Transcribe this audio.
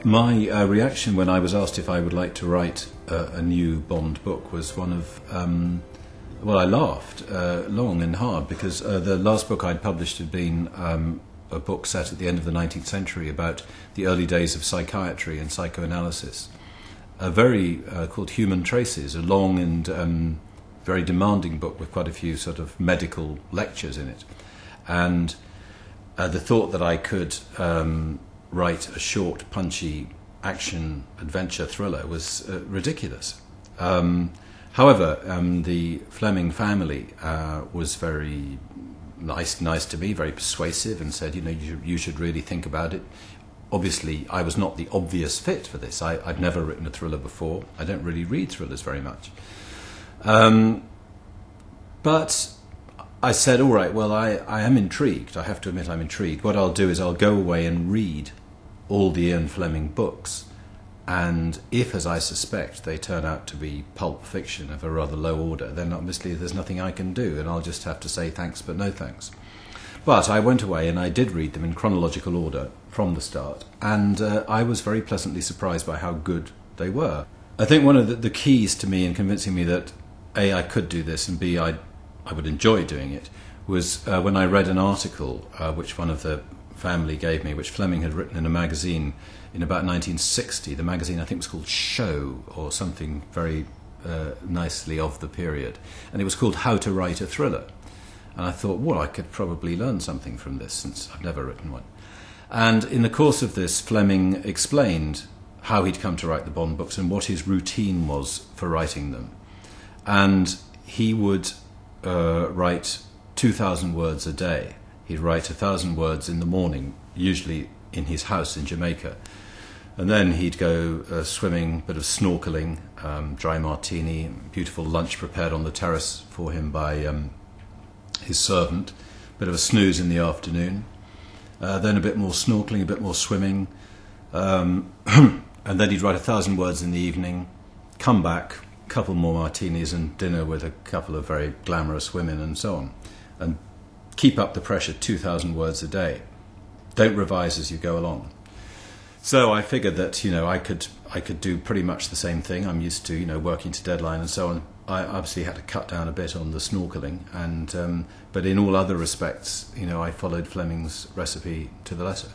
My reaction when I was asked if I would like to write a new Bond book was one of, well, I laughed long and hard, because the last book I'd published had been a book set at the end of the 19th century about the early days of psychiatry and psychoanalysis. Called Human Traces, a long and very demanding book with quite a few sort of medical lectures in it. And the thought that I could write a short, punchy action adventure thriller was ridiculous. However, the Fleming family was very nice to me, very persuasive, and said, you should really think about it. Obviously, I was not the obvious fit for this. I'd never written a thriller before. I don't really read thrillers very much. But I said, all right, well, I am intrigued. I have to admit I'm intrigued. What I'll do is I'll go away and read all the Ian Fleming books, and if, as I suspect, they turn out to be pulp fiction of a rather low order, then obviously there's nothing I can do, and I'll just have to say thanks but no thanks. But I went away and I did read them in chronological order from the start, and I was very pleasantly surprised by how good they were. I think one of the keys to me in convincing me that A, I could do this, and B, I would enjoy doing it, was when I read an article which one of the family gave me, which Fleming had written in a magazine in about 1960. The magazine, I think, was called Show, or something very nicely of the period, and it was called How to Write a Thriller. And I thought, well, I could probably learn something from this, since I've never written one. And in the course of this, Fleming explained how he'd come to write the Bond books and what his routine was for writing them. And he would write 2,000 words a day. He'd write 1,000 words in the morning, usually in his house in Jamaica. And then he'd go swimming, bit of snorkelling, dry martini, beautiful lunch prepared on the terrace for him by his servant, bit of a snooze in the afternoon, then a bit more snorkelling, a bit more swimming, and then he'd write 1,000 words in the evening, come back, a couple more martinis and dinner with a couple of very glamorous women and so on, and keep up the pressure, 2,000 words a day. Don't revise as you go along. So I figured that I could do pretty much the same thing. I'm used to working to deadline and so on. I obviously had to cut down a bit on the snorkelling, and but in all other respects, I followed Fleming's recipe to the letter.